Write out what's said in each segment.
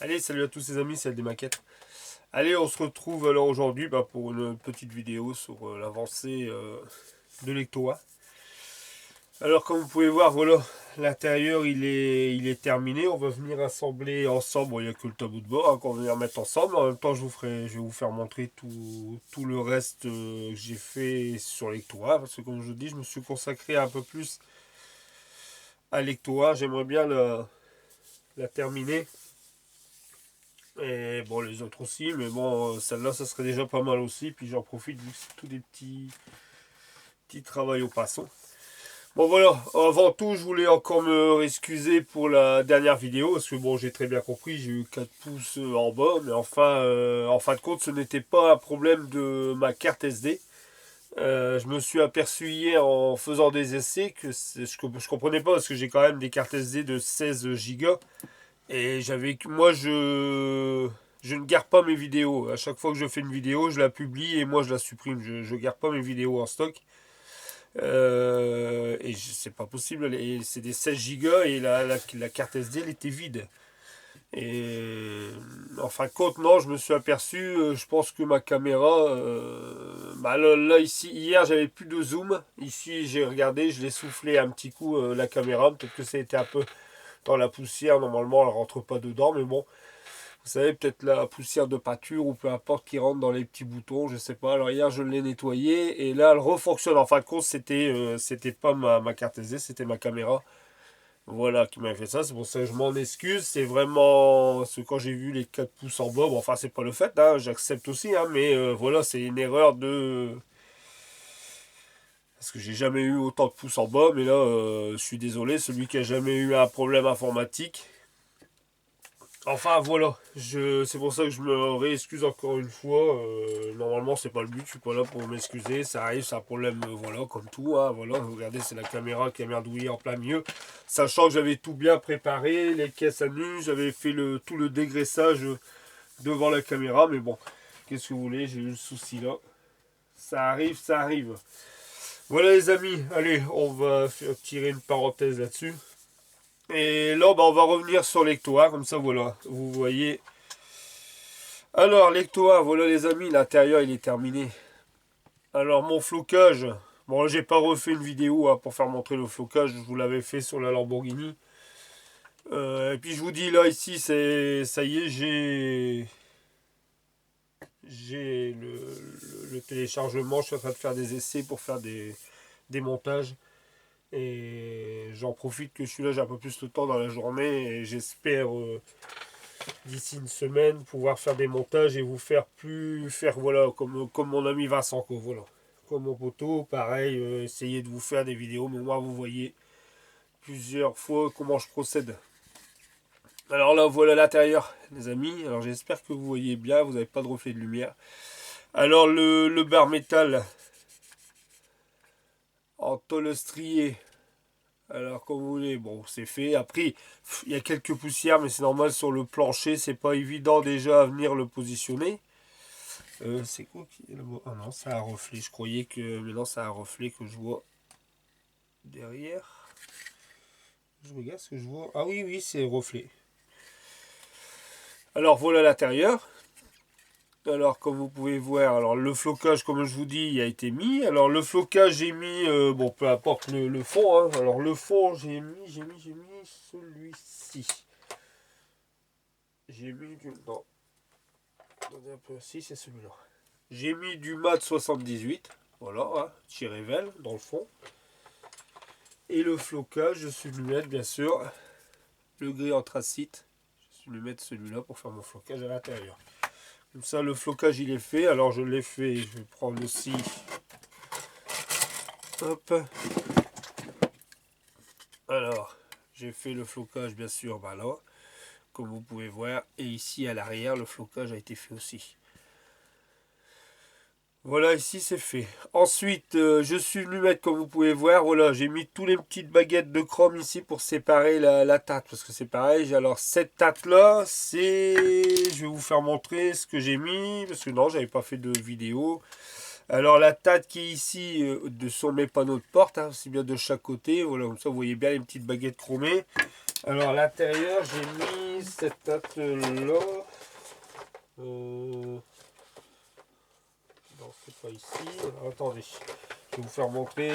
Allez, salut à tous les amis, c'est des maquettes. Allez, on se retrouve alors aujourd'hui pour une petite vidéo sur l'avancée de l'Ectoa. Alors comme vous pouvez voir, voilà, l'intérieur il est terminé. On va venir assembler ensemble. Bon, il n'y a que le tableau de bord hein, qu'on va venir mettre ensemble. En même temps, je vais vous faire montrer tout le reste que j'ai fait sur l'Ectoa. Parce que comme je vous dis, je me suis consacré un peu plus à l'Ectoa. J'aimerais bien la terminer. Et bon, les autres aussi, mais bon, celle-là, ça serait déjà pas mal aussi. Puis j'en profite vu que c'est tous des petits travaux au passant. Bon, voilà, avant tout, je voulais encore me excuser pour la dernière vidéo. Parce que bon, j'ai très bien compris, j'ai eu 4 pouces en bas. Mais enfin, en fin de compte, ce n'était pas un problème de ma carte SD. Je me suis aperçu hier en faisant des essais que je comprenais pas parce que j'ai quand même des cartes SD de 16 Go. Et moi je ne garde pas mes vidéos. À chaque fois que je fais une vidéo, je la publie et moi je la supprime. Je garde pas mes vidéos en stock. Et c'est pas possible. C'est des 16 Go et la carte SD elle était vide. Et en fin de compte, non, je me suis aperçu, je pense que ma caméra, là, ici, hier j'avais plus de zoom. Ici j'ai regardé, je l'ai soufflé un petit coup la caméra. Peut-être que ça a été un peu dans la poussière, normalement elle rentre pas dedans, mais bon, vous savez, peut-être la poussière de pâture ou peu importe qui rentre dans les petits boutons, je sais pas. Alors hier je l'ai nettoyé et là elle refonctionne. En fin de compte, c'était pas ma carte SD, c'était ma caméra. Voilà qui m'a fait ça, c'est pour ça que je m'en excuse. C'est vraiment. Parce que quand j'ai vu les 4 pouces en bas, bon, enfin c'est pas le fait, hein, j'accepte aussi, hein, mais voilà, c'est une erreur de. Parce que j'ai jamais eu autant de pouces en bas, mais là, je suis désolé, celui qui a jamais eu un problème informatique. Enfin voilà, c'est pour ça que je me réexcuse encore une fois. Normalement c'est pas le but, je suis pas là pour m'excuser. Ça arrive, c'est un problème, voilà, comme tout. Hein, voilà, regardez, c'est la caméra qui a merdouillé en plein milieu. Sachant que j'avais tout bien préparé, les caisses à nu, j'avais fait tout le dégraissage devant la caméra. Mais bon, qu'est-ce que vous voulez, j'ai eu le souci là. Ça arrive, ça arrive. Voilà les amis, allez, on va tirer une parenthèse là-dessus. Et là, on va revenir sur l'Ectoa, comme ça, voilà, vous voyez. Alors, l'Ectoa, voilà les amis, l'intérieur, il est terminé. Alors, mon flocage, bon, j'ai pas refait une vidéo hein, pour faire montrer le flocage, je vous l'avais fait sur la Lamborghini. Et puis, je vous dis, là, ici, ça y est, j'ai le téléchargement, je suis en train de faire des essais pour faire des montages. Et j'en profite que je suis là, j'ai un peu plus le temps dans la journée et j'espère d'ici une semaine pouvoir faire des montages et vous faire voilà comme mon ami Vincent quoi, voilà. Comme mon poteau, pareil, essayer de vous faire des vidéos, mais moi vous voyez plusieurs fois comment je procède. Alors là voilà l'intérieur les amis, alors j'espère que vous voyez bien, vous n'avez pas de reflet de lumière. Alors le bar métal en tôle striée. Alors, comme vous voulez, bon, c'est fait. Après, il y a quelques poussières, mais c'est normal sur le plancher. C'est pas évident déjà à venir le positionner. C'est quoi qui est le mot? Ah non, c'est un reflet. Je croyais que. Mais non, c'est un reflet que je vois derrière. Je regarde ce que je vois. Ah oui, oui, c'est reflet. Alors, voilà l'intérieur. Alors, comme vous pouvez voir, alors le flocage, comme je vous dis, il a été mis. Alors, le flocage, j'ai mis, bon, peu importe le fond. Hein. Alors, le fond, j'ai mis celui-ci. J'ai mis du. Non. Attendez un peu. Si, c'est celui-là. J'ai mis du mat 78. Voilà, hein, Chirevel dans le fond. Et le flocage, je suis venu mettre, bien sûr, le gris anthracite. Je suis venu mettre celui-là pour faire mon flocage à l'intérieur. Comme ça, le flocage, il est fait. Alors, je l'ai fait. Je vais prendre aussi. Hop. Alors, j'ai fait le flocage, bien sûr, là. Comme vous pouvez voir. Et ici, à l'arrière, le flocage a été fait aussi. Voilà, ici c'est fait. Ensuite, je suis venu mettre, comme vous pouvez voir, voilà, j'ai mis tous les petites baguettes de chrome ici pour séparer la tâte. Parce que c'est pareil, alors cette tâte-là, c'est... Je vais vous faire montrer ce que j'ai mis, parce que non, j'avais pas fait de vidéo. Alors la tâte qui est ici, sont mes panneaux de porte, hein, aussi bien de chaque côté. Voilà, comme ça vous voyez bien les petites baguettes chromées. Alors à l'intérieur, j'ai mis j'utilise cette attelage-là. Non, c'est pas ici. Alors, attendez, je vais vous faire montrer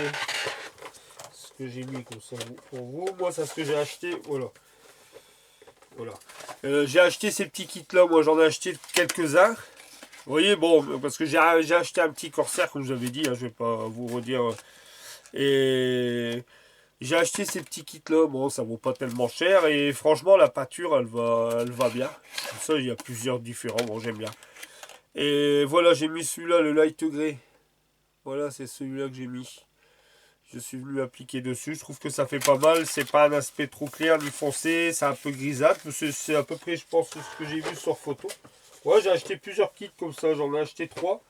ce que j'ai mis comme ça pour vous. Moi, c'est ce que j'ai acheté. Voilà. Voilà. J'ai acheté ces petits kits-là. Moi, j'en ai acheté quelques-uns. Vous voyez, bon, parce que j'ai acheté un petit Corsair, comme je vous avais dit. Hein, je vais pas vous redire. Et j'ai acheté ces petits kits-là. Bon, ça vaut pas tellement cher. Et franchement, la pâture, elle va bien. Comme ça, il y a plusieurs différents. Bon, j'aime bien. Et voilà, j'ai mis celui-là, le light grey. Voilà, c'est celui-là que j'ai mis. Je suis venu appliquer dessus. Je trouve que ça fait pas mal. C'est pas un aspect trop clair ni foncé. C'est un peu grisâtre. C'est à peu près, je pense, ce que j'ai vu sur photo. Ouais, j'ai acheté plusieurs kits comme ça. J'en ai acheté 3.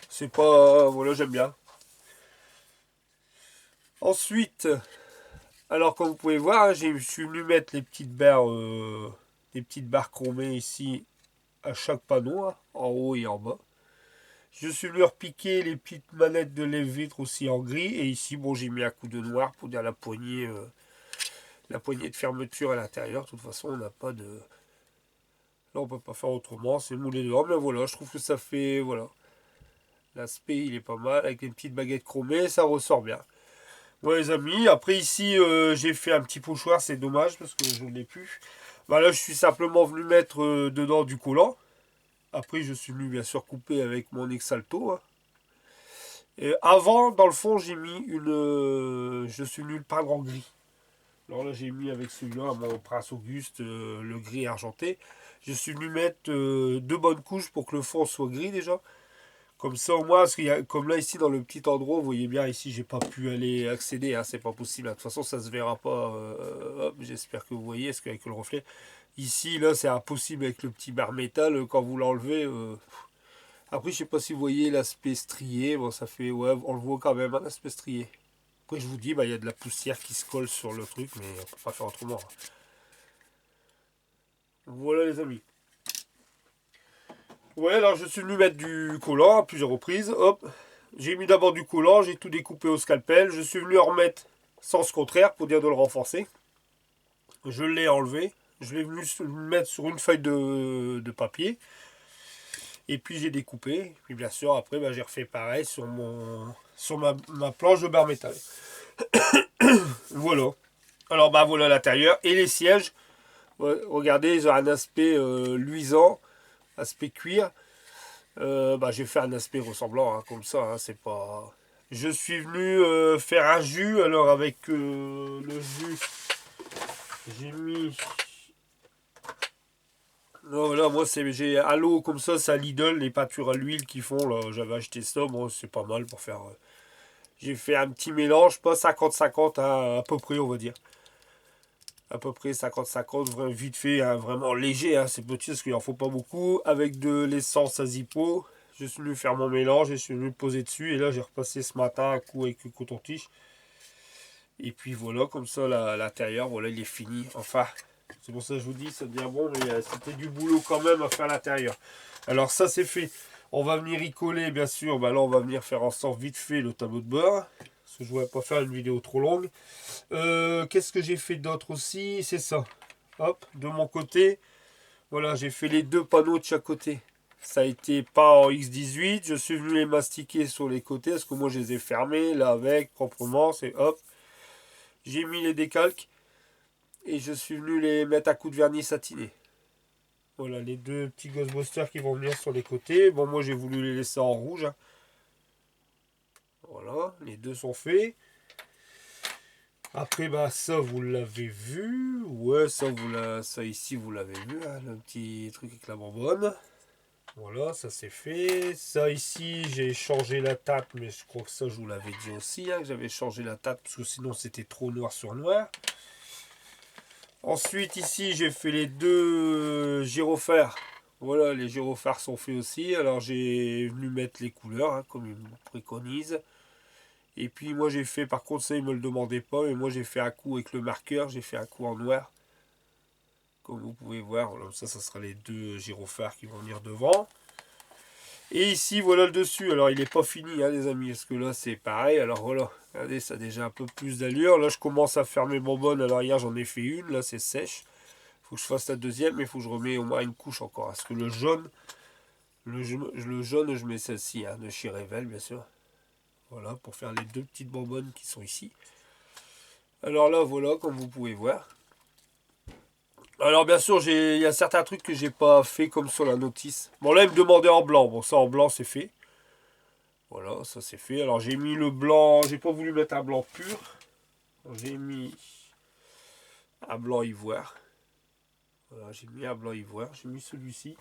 C'est pas... Voilà, j'aime bien. Ensuite, alors comme vous pouvez voir, hein, je suis venu mettre les petites barres chromées ici à chaque panneau, hein, en haut et en bas. Je suis venu repiquer les petites manettes de lève-vitre aussi en gris. Et ici, bon, j'ai mis un coup de noir pour dire la poignée de fermeture à l'intérieur. De toute façon, on n'a pas de... Là, on peut pas faire autrement. C'est moulé dehors. Mais voilà, je trouve que ça fait... Voilà. L'aspect, il est pas mal. Avec les petites baguettes chromées, ça ressort bien. Ouais, les amis. Après, ici, j'ai fait un petit pochoir. C'est dommage parce que je ne l'ai plus. Bah, là, je suis simplement venu mettre dedans du collant. Après, je suis venu bien sûr couper avec mon Exalto. Hein. Et avant, dans le fond, j'ai mis une... je suis venu le peindre en gris. Alors là, j'ai mis avec celui-là, mon Prince Auguste, le gris argenté. Je suis venu mettre 2 bonnes couches pour que le fond soit gris déjà. Comme ça, au moins, parce qu'il y a, comme là, ici, dans le petit endroit, vous voyez bien, ici, j'ai pas pu aller accéder. Hein, c'est pas possible. De toute façon, ça se verra pas. J'espère que vous voyez, parce qu'avec le reflet. Ici, là, c'est impossible avec le petit bar métal. Quand vous l'enlevez... Après, je sais pas si vous voyez l'aspect strié. Bon, ça fait... Ouais, on le voit quand même, un aspect strié. Après, je vous dis, bah, il y a de la poussière qui se colle sur le truc, mais on peut pas faire autrement. Voilà, les amis. Ouais, alors je suis venu mettre du collant à plusieurs reprises. Hop. J'ai mis d'abord du collant, j'ai tout découpé au scalpel. Je suis venu en remettre sens contraire pour dire de le renforcer. Je l'ai enlevé. Je l'ai venu le mettre sur une feuille de papier. Et puis j'ai découpé. Puis bien sûr, après, bah, j'ai refait pareil sur ma planche de bar métal. Voilà. Alors, bah voilà l'intérieur. Et les sièges. Ouais, regardez, ils ont un aspect luisant, aspect cuir. Bah, j'ai fait un aspect ressemblant, hein, comme ça. Hein, c'est pas. Je suis venu faire un jus. Alors, avec le jus, j'ai mis. Voilà, moi, j'ai à l'eau comme ça, c'est à Lidl, les peintures à l'huile qu'ils font. Là, j'avais acheté ça. Bon, c'est pas mal pour faire. J'ai fait un petit mélange, pas 50-50, hein, à peu près, on va dire. À peu près 50-50, vite fait, hein, vraiment léger, hein, c'est petit parce qu'il n'en faut pas beaucoup. Avec de l'essence à Zippo, je suis venu faire mon mélange, je suis venu le poser dessus. Et là, j'ai repassé ce matin un coup avec le coton-tige. Et puis voilà, comme ça, l'intérieur, voilà, il est fini. Enfin, c'est pour ça que je vous dis, ça devient bon, mais c'était du boulot quand même à faire l'intérieur. Alors ça, c'est fait. On va venir y coller, bien sûr. Bah là, on va venir faire en sorte vite fait le tableau de bord. Parce que je ne voulais pas faire une vidéo trop longue. Qu'est-ce que j'ai fait d'autre aussi? C'est ça. Hop, de mon côté. Voilà, j'ai fait les 2 panneaux de chaque côté. Ça a été pas en X18. Je suis venu les mastiquer sur les côtés. Parce que moi, je les ai fermés. Là, avec, proprement. C'est hop. J'ai mis les décalques. Et je suis venu les mettre à coups de vernis satiné. Voilà, les 2 petits Ghostbusters qui vont venir sur les côtés. Bon, moi, j'ai voulu les laisser en rouge. Hein. Voilà, les 2 sont faits. Après, bah, ça, vous l'avez vu. Ouais, ça ici, vous l'avez vu. Hein, le petit truc avec la bonbonne. Voilà, ça c'est fait. Ça ici, j'ai changé la tape. Mais je crois que ça, je vous l'avais dit aussi. Hein, que j'avais changé la tape. Parce que sinon, c'était trop noir sur noir. Ensuite, ici, j'ai fait les 2 gyrophares. Voilà, les gyrophares sont faits aussi. Alors, j'ai venu mettre les couleurs, hein, comme ils me préconisent. Et puis moi j'ai fait, par contre ça ils me le demandaient pas, mais moi j'ai fait un coup avec le marqueur, j'ai fait un coup en noir. Comme vous pouvez voir, voilà, ça sera les 2 gyrophares qui vont venir devant. Et ici voilà le dessus, alors il n'est pas fini hein, les amis, parce que là c'est pareil, alors voilà, regardez ça a déjà un peu plus d'allure. Là je commence à faire mes bonbonnes, alors hier j'en ai fait une, là c'est sèche. faut que je fasse la deuxième, mais il faut que je remets au moins une couche encore. Parce que le jaune, je mets celle-ci, hein, de chez Revel, bien sûr. Voilà, pour faire les deux petites bonbonnes qui sont ici. Alors là, voilà, comme vous pouvez voir. Alors bien sûr, il y a certains trucs que j'ai pas fait comme sur la notice. Bon là, il me demandait en blanc. Bon, ça en blanc, c'est fait. Voilà, ça c'est fait. Alors j'ai mis le blanc, j'ai pas voulu mettre un blanc pur. J'ai mis un blanc ivoire. Voilà, j'ai mis un blanc ivoire. J'ai mis celui-ci.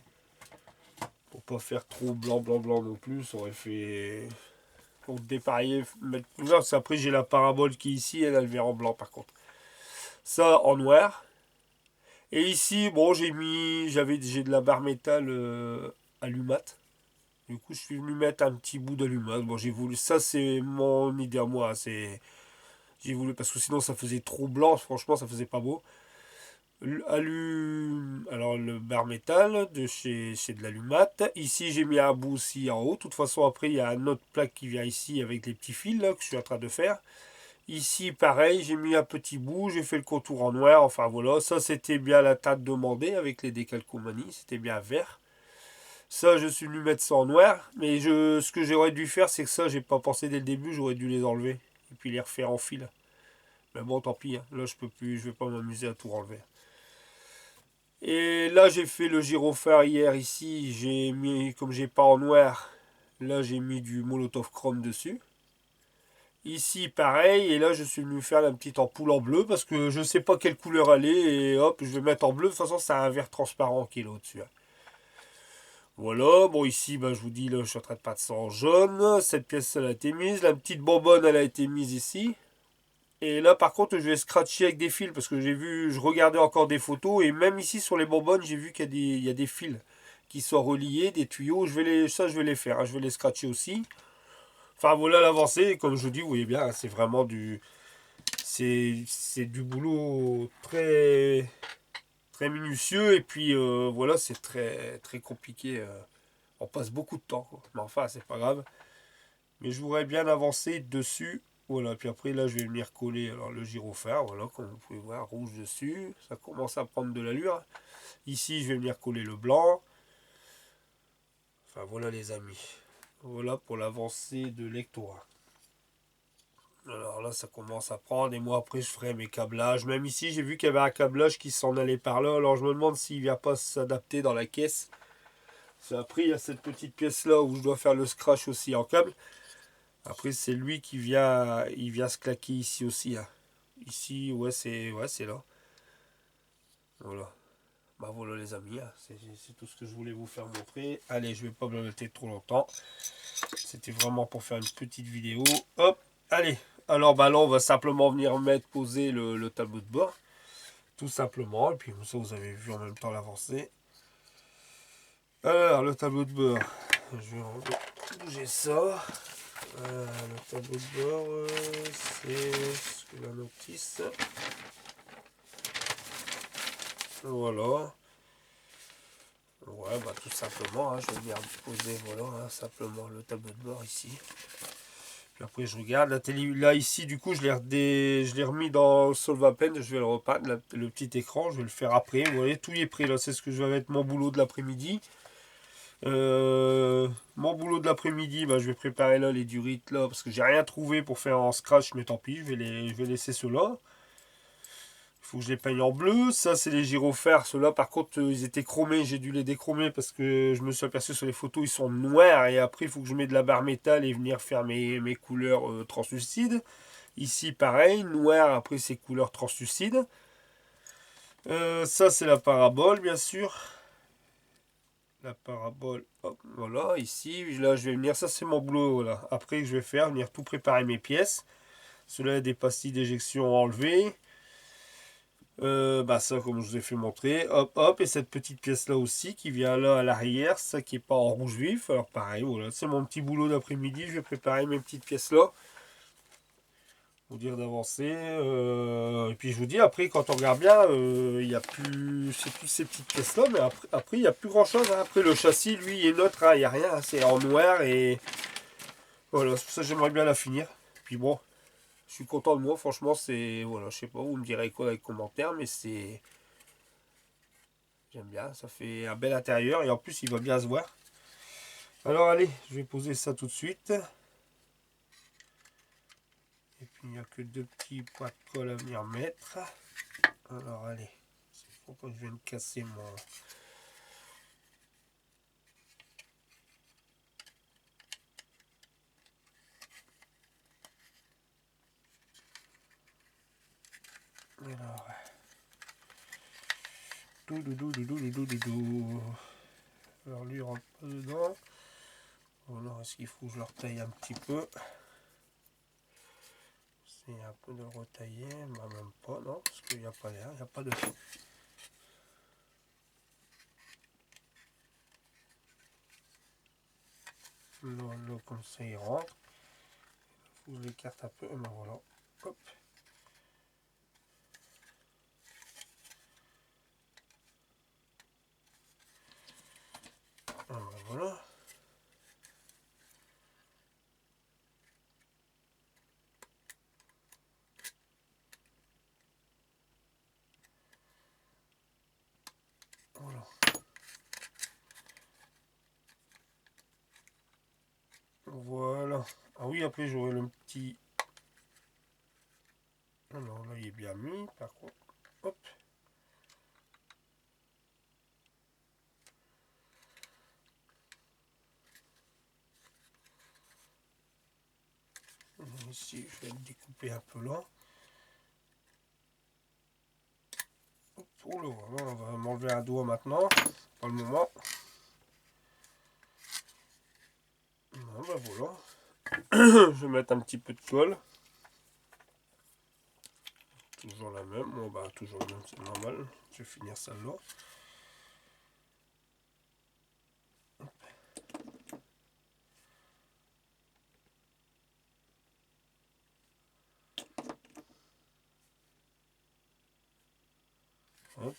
Pour pas faire trop blanc, blanc, blanc non plus. Ça aurait fait... Pour dépareiller, mettre couleur. Après j'ai la parabole qui est ici, elle vient en blanc par contre. Ça en noir. Et ici, bon, j'ai de la barre métal allumat. Du coup, je suis venu mettre un petit bout d'allumat. Bon, j'ai voulu, ça c'est mon idée à moi. J'ai voulu parce que sinon ça faisait trop blanc. Franchement, ça faisait pas beau. Alors le bar métal de chez de l'allumat. Ici, j'ai mis un bout aussi en haut. De toute façon, après, il y a un autre plaque qui vient ici avec les petits fils là, que je suis en train de faire. Ici, pareil, j'ai mis un petit bout, j'ai fait le contour en noir, enfin voilà, ça c'était bien la teinte demandée avec les décalcomanies, c'était bien vert. Ça, je suis venu mettre ça en noir, mais ce que j'aurais dû faire, c'est que ça, j'ai pas pensé dès le début, j'aurais dû les enlever, et puis les refaire en fil. Mais bon, tant pis, hein. Là je peux plus, je vais pas m'amuser à tout enlever. Et là, j'ai fait le gyrophare hier ici, j'ai mis, comme j'ai pas en noir, là j'ai mis du Molotov Chrome dessus. Ici, pareil, et là, je suis venu faire la petite ampoule en bleu parce que je sais pas quelle couleur elle est, et hop, je vais mettre en bleu. De toute façon, c'est un vert transparent qui est là au-dessus. Voilà, bon, ici, ben, je vous dis, là, je suis en train de peindre ça en jaune. Cette pièce, elle a été mise. La petite bonbonne, elle a été mise ici. Et là, par contre, je vais scratcher avec des fils parce que j'ai vu, je regardais encore des photos, et même ici, sur les bonbonnes, j'ai vu il y a des fils qui sont reliés, des tuyaux. Ça, je vais les faire, hein. Je vais les scratcher aussi. Enfin, voilà l'avancée. Comme je vous dis, vous voyez bien, c'est vraiment c'est du boulot très très minutieux et puis voilà, c'est très très compliqué. On passe beaucoup de temps, quoi. Mais enfin, c'est pas grave. Mais je voudrais bien avancer dessus. Voilà, puis après là, je vais venir coller alors le gyrophare. Voilà, comme vous pouvez voir, rouge dessus. Ça commence à prendre de l'allure. Ici, je vais venir coller le blanc. Enfin, voilà les amis. Voilà pour l'avancée de Lectora. Alors là, ça commence à prendre. Et moi, après, je ferai mes câblages. Même ici, j'ai vu qu'il y avait un câblage qui s'en allait par là. Alors, je me demande s'il ne vient pas s'adapter dans la caisse. Après, il y a cette petite pièce-là où je dois faire le scratch aussi en câble. Après, c'est lui qui vient, il vient se claquer ici aussi, hein. Ici, ouais, c'est là. Voilà. Bah voilà les amis, hein. C'est tout ce que je voulais vous faire montrer. Allez, je vais pas blablater trop longtemps. C'était vraiment pour faire une petite vidéo. Hop, allez. Alors bah là, on va simplement venir poser le tableau de bord. Tout simplement. Et puis comme ça, vous avez vu en même temps l'avancée. Alors, le tableau de bord. Je vais bouger ça. Le tableau de bord, c'est la notice. Voilà. Ouais, bah tout simplement, hein, je vais venir poser, voilà, hein, simplement le tableau de bord ici. Puis après, je regarde la télé. Là, ici, du coup, je l'ai remis dans Solvapen. Je vais le repeindre, le petit écran. Je vais le faire après. Vous voyez, tout est prêt. Là, c'est ce que je vais mettre mon boulot de l'après-midi. Mon boulot de l'après-midi, bah, je vais préparer là les durites là. Parce que j'ai rien trouvé pour faire en scratch. Mais tant pis, je vais laisser ceux-là. Il faut que je les peigne en bleu. Ça, c'est les gyrophares. Ceux-là, par contre, ils étaient chromés. J'ai dû les déchromer parce que je me suis aperçu sur les photos, ils sont noirs. Et après, il faut que je mette de la barre métal et venir faire mes couleurs translucides. Ici, pareil, noir. Après, c'est couleurs translucides. Ça, c'est la parabole, bien sûr. La parabole, hop, voilà, ici. Là, je vais venir. Ça, c'est mon boulot, voilà. Après, je vais faire, venir tout préparer mes pièces. Cela, des pastilles d'éjection enlevées. Bah ça comme je vous ai fait montrer, hop hop, et cette petite pièce là aussi qui vient là à l'arrière, ça qui est pas en rouge vif. Alors pareil, voilà, c'est mon petit boulot d'après-midi, je vais préparer mes petites pièces là, pour dire d'avancer. Et puis je vous dis, après quand on regarde bien, il n'y a plus, c'est toutes ces petites pièces là, mais après il n'y a plus grand chose, hein. Après le châssis lui il est neutre, hein, il n'y a rien, hein. C'est en noir et voilà, c'est pour ça que j'aimerais bien la finir. Puis bon, je suis content de moi, franchement, c'est, voilà, je sais pas, vous me direz quoi dans les commentaires, mais J'aime bien, ça fait un bel intérieur et en plus il va bien se voir. Alors allez, je vais poser ça tout de suite. Et puis il n'y a que deux petits points de colle à venir mettre. Alors allez, il faut que je vienne casser mon... Alors... Alors lui il rentre pas dedans. Alors est-ce qu'il faut que je le retaille un petit peu? C'est un peu de le retailler, bah, même pas, non, parce qu'il n'y a pas l'air, il n'y a pas de... Là, comme ça il rentre. Il faut que je l'écarte un peu, et ben voilà. Hop. Ah ben voilà. Voilà. Voilà. Ah oui, après j'aurai le petit... Alors là, il est bien mis, par contre. Hop. Ici, je vais le découper un peu là. Hop, oh là, voilà, on va m'enlever un doigt maintenant, pour le moment. Non, ben voilà. Je vais mettre un petit peu de colle. Toujours la même. Bon, bah, toujours la même, c'est normal. Je vais finir celle-là. Hop.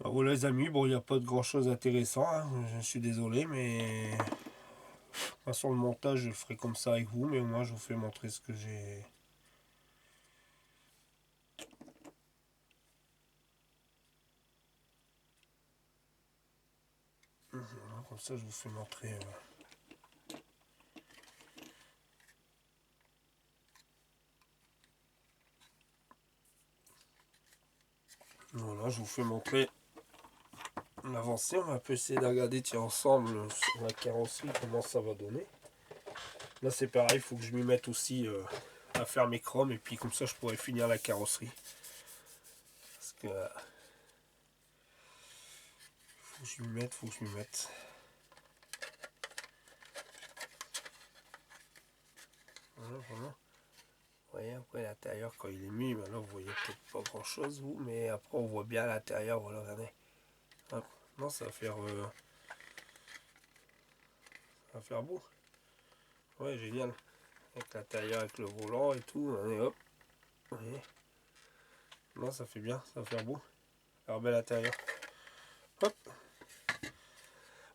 Alors voilà les amis, bon il n'y a pas de grand chose d'intéressant, hein. Je suis désolé, mais de toute façon le montage je le ferai comme ça avec vous, mais au moins je vous fais montrer ce que j'ai. Voilà, comme ça je vous fais montrer. Voilà, je vous fais montrer l'avancée. On va essayer de regarder tiens, ensemble sur la carrosserie comment ça va donner. Là c'est pareil, il faut que je m'y mette aussi à faire mes chromes et puis comme ça je pourrais finir la carrosserie. Parce que faut que je m'y mette, faut que je m'y mette. Voilà, voilà. Vous voyez après l'intérieur quand il est mis, ben là vous voyez peut-être pas grand chose vous, mais après on voit bien l'intérieur, voilà regardez. Hop. Non ça va faire beau. Ouais génial. Avec l'intérieur avec le volant et tout, allez hop. Vous voyez. Non ça fait bien, ça va faire beau. Alors bel intérieur. Hop.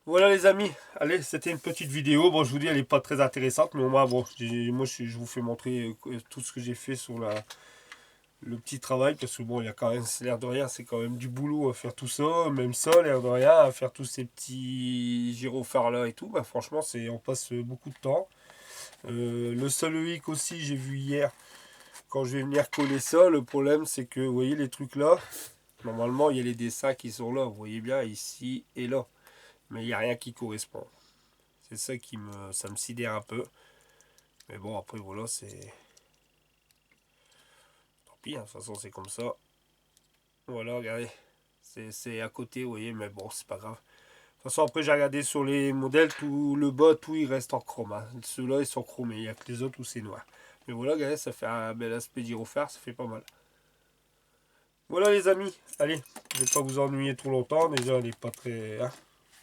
Voilà les amis, allez c'était une petite vidéo, bon je vous dis elle n'est pas très intéressante mais au moins bon, moi je vous fais montrer tout ce que j'ai fait sur le petit travail parce que bon il y a quand même, l'air de rien c'est quand même du boulot à faire tout ça, même ça l'air de rien à faire tous ces petits gyrophares là et tout, bah franchement on passe beaucoup de temps. Le seul hic aussi j'ai vu hier quand je vais venir coller ça, le problème c'est que vous voyez les trucs là, normalement il y a les dessins qui sont là, vous voyez bien ici et là, mais il n'y a rien qui correspond. C'est ça ça me sidère un peu. Mais bon, après, voilà, c'est... Tant pis, hein, de toute façon, c'est comme ça. Voilà, regardez. C'est à côté, vous voyez, mais bon, c'est pas grave. De toute façon, après, j'ai regardé sur les modèles, tout le bas, tout, il reste en chrome. Hein. Ceux-là, ils sont chromés. Il n'y a que les autres où c'est noir. Mais voilà, regardez, ça fait un bel aspect gyrophare, ça fait pas mal. Voilà, les amis. Allez, je vais pas vous ennuyer trop longtemps. Déjà, elle n'est pas très... Hein.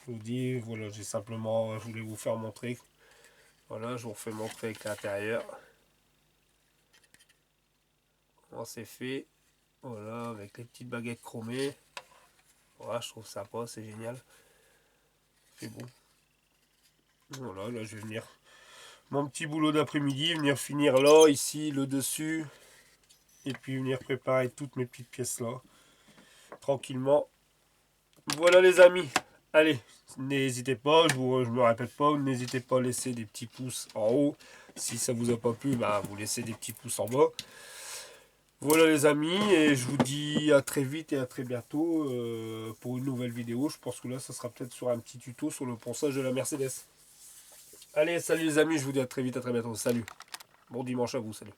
Je vous dis, voilà, j'ai simplement... Je voulais vous faire montrer. Voilà, je vous refais montrer avec l'intérieur. Comment c'est fait. Voilà, avec les petites baguettes chromées. Voilà, je trouve sympa, c'est génial. fait bon. Voilà, là je vais venir. Mon petit boulot d'après-midi, venir finir là, ici, le dessus. Et puis venir préparer toutes mes petites pièces là. Tranquillement. Voilà les amis. Allez, n'hésitez pas, je me répète pas, n'hésitez pas à laisser des petits pouces en haut. Si ça vous a pas plu, bah, vous laissez des petits pouces en bas. Voilà les amis, et je vous dis à très vite et à très bientôt pour une nouvelle vidéo. Je pense que là, ça sera peut-être sur un petit tuto sur le ponçage de la Mercedes. Allez, salut les amis, je vous dis à très vite, à très bientôt. Salut. Bon dimanche à vous, salut.